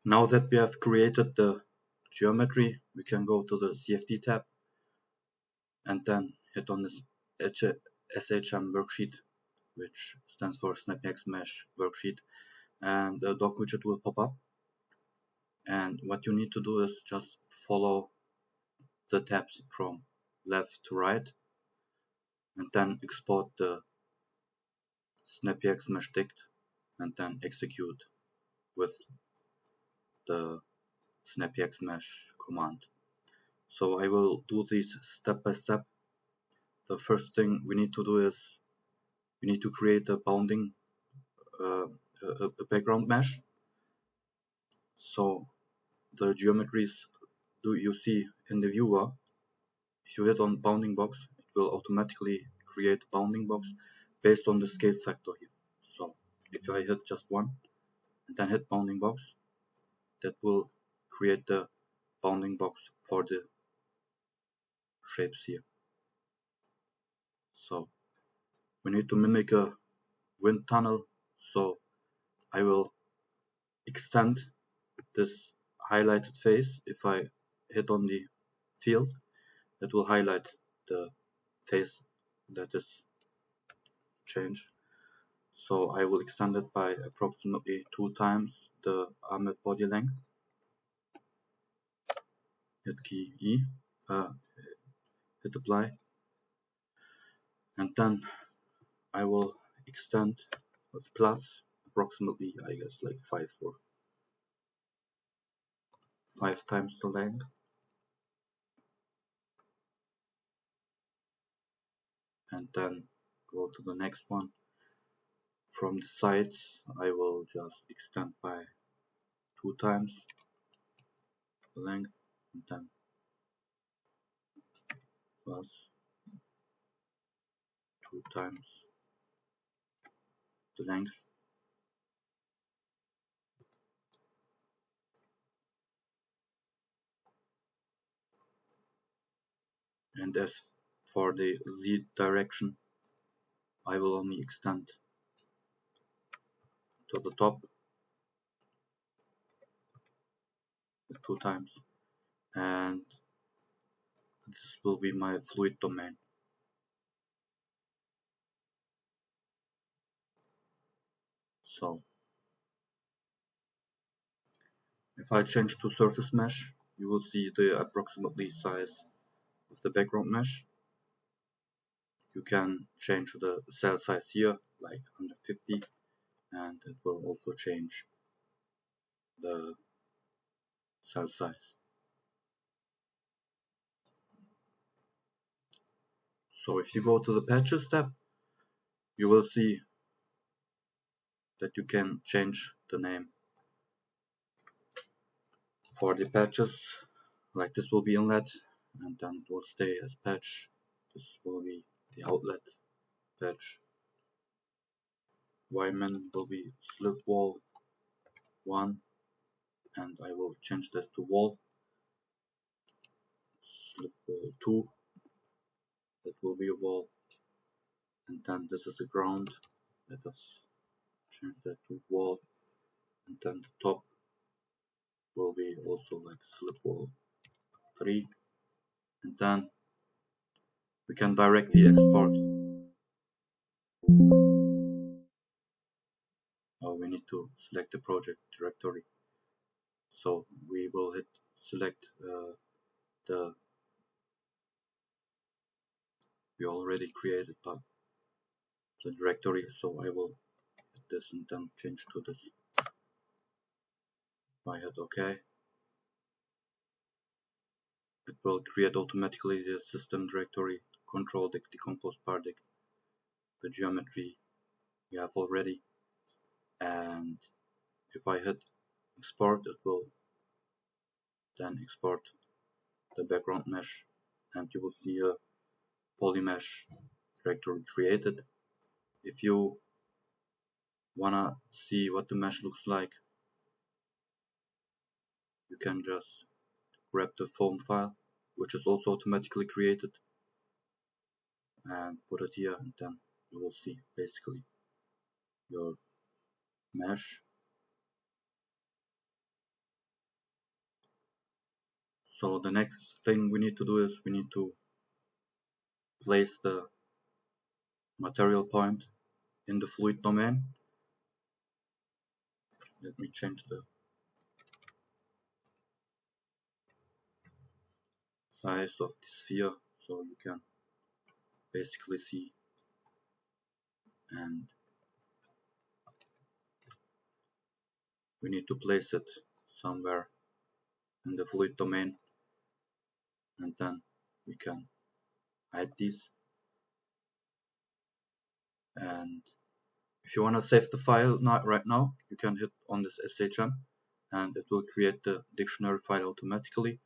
Now that we have created the geometry, we can go to the CFD tab and then hit on this SHM worksheet, which stands for SnappyHexMesh worksheet, and the doc widget will pop up. And what you need to do is just follow the tabs from left to right, and then export the SnappyHexMesh dict, and then execute with the SnappyHexMesh command. So I will do this step by step. The first thing we need to do is we need to create a bounding a background mesh. So the geometries do you see in the viewer, if you hit on bounding box, it will automatically create a bounding box based on the scale factor here. So if I hit just one and then hit bounding box, that will create the bounding box for the shapes here. So we need to mimic a wind tunnel, so I will extend this highlighted face. If I hit on the field, it will highlight the face that is changed. So I will extend it by approximately 2 times the Ahmed body length. Hit key E, hit apply, and then I will extend with plus approximately, I guess, like 5 times the length. And then go to the next one. From the sides, I will just extend by 2 times the length, and then plus 2 times the length. And as for the Z direction, I will only extend to the top with 2 times, and this will be my fluid domain. So if I change to surface mesh, you will see the approximately size of the background mesh. You can change the cell size here, like 150, and it will also change the cell size. So if you go to the patches tab, you will see that you can change the name for the patches. Like this will be inlet, and then it will stay as patch. This will be the outlet patch. Wyman will be slip wall 1, and I will change that to wall. Slip wall 2, that will be a wall, and then this is the ground. Let us change that to wall, and then the top will be also like slip wall 3, and then we can directly export. We need to select the project directory, so we will hit select the we already created the directory, so I will hit this and then change to this. If I hit OK, it will create automatically the system directory, control dict, decompose pardict, the geometry we have already, and if I hit export, it will then export the background mesh, and you will see a polymesh directory created. If you wanna see what the mesh looks like, you can just grab the foam file, which is also automatically created, and put it here, and then you will see basically your mesh. So the next thing we need to do is we need to place the material point in the fluid domain. Let me change the size of the sphere so you can basically see, and we need to place it somewhere in the fluid domain, and then we can hide these. And if you want to save the file right now, you can hit on this SHM and it will create the dictionary file automatically,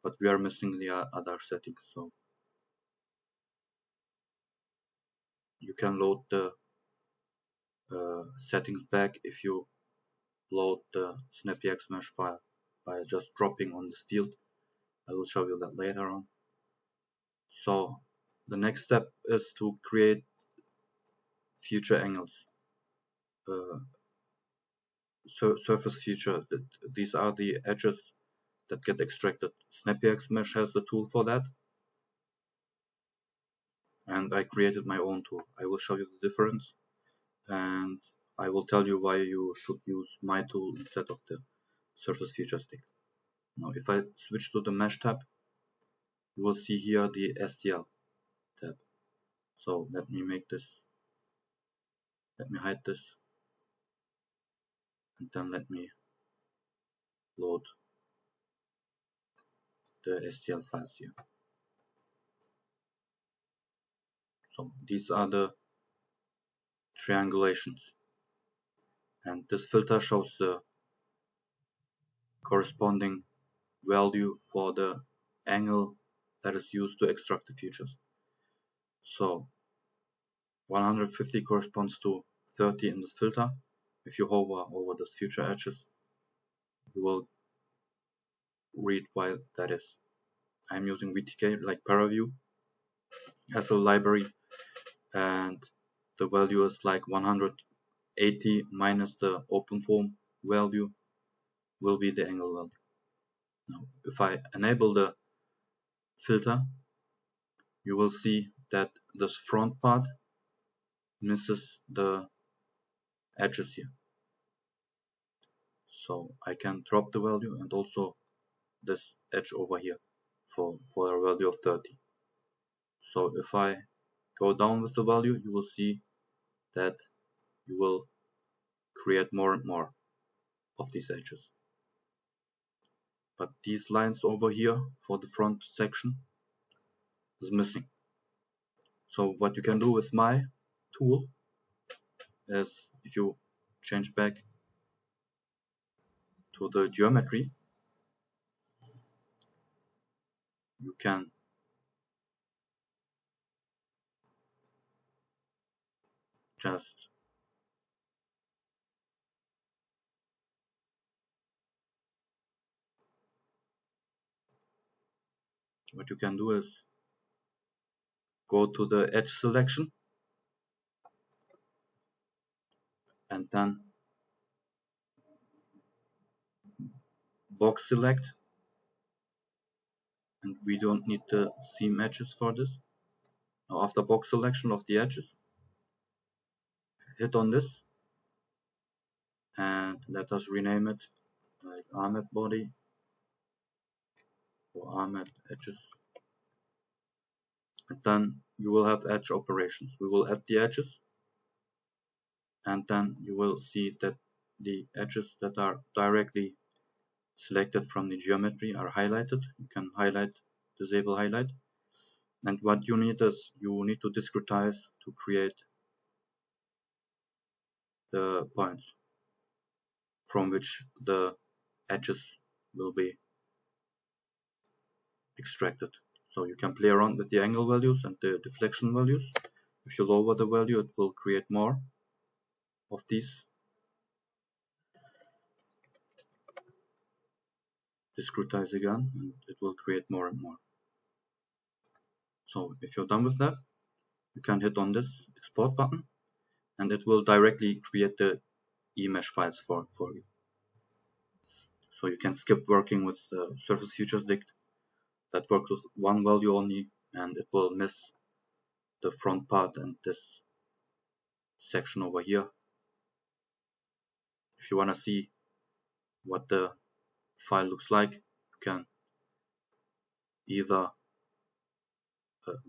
but we are missing the other settings, so you can load the settings back if you load the SnappyHexMesh file by just dropping on this field. I will show you that later on. So the next step is to create future angles, surface feature. These are the edges that get extracted. SnappyHexMesh has a tool for that, and I created my own tool. I will show you the difference, and I will tell you why you should use my tool instead of the surface feature stick. Now if I switch to the mesh tab, you will see here the STL tab. So let me hide this, and then let me load the STL files here. So these are the triangulations, and this filter shows the corresponding value for the angle that is used to extract the features. So 150 corresponds to 30 in this filter. If you hover over those future edges, you will read why that is. I'm using VTK like ParaView as a library, and the value is like 180 minus the OpenForm value will be the angle value. Now if I enable the filter, you will see that this front part misses the edges here. So I can drop the value, and also this edge over here for a value of 30. So if I go down with the value, you will see that you will create more and more of these edges. But these lines over here for the front section is missing. So what you can do with my tool is, if you change back to the geometry, you can just go to the edge selection and then box select, and we don't need the seam edges for this. Now after box selection of the edges, hit on this and let us rename it like Ahmed body or Ahmed edges, and then you will have edge operations. We will add the edges, and then you will see that the edges that are directly selected from the geometry are highlighted. You can highlight, disable highlight, and what you need is you need to discretize to create the points from which the edges will be extracted. So you can play around with the angle values and the deflection values. If you lower the value, it will create more of these. Discretize again, and it will create more and more. So if you're done with that, you can hit on this export button, and it will directly create the eMesh files for you. So you can skip working with the surface features dict that works with one value only, and it will miss the front part and this section over here. If you want to see what the file looks like, you can either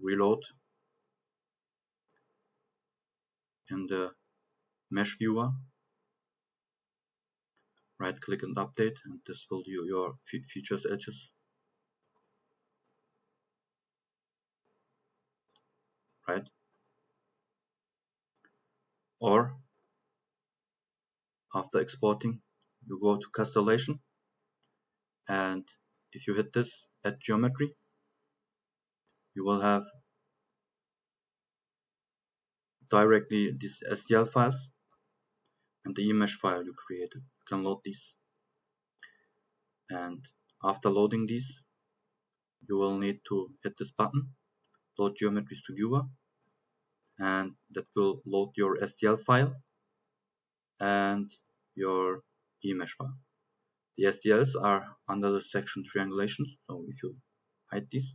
reload in the mesh viewer, right click and update, and this will do your features edges, right? Or after exporting, you go to constellation, and if you hit this add geometry, you will have directly these STL files and the image file you created. You can load these, and after loading these, you will need to hit this button, load geometries to viewer, and that will load your STL file and your image file. The STLs are under the section triangulations, so if you hide these,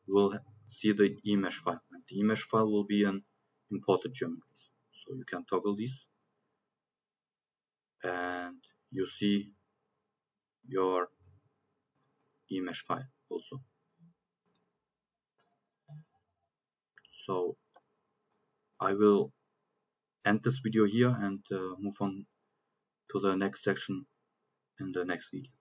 you will see the image file, and the image file will be an imported geometries. So you can toggle these, and you see your image file also. So I will end this video here and move on to the next section in the next video.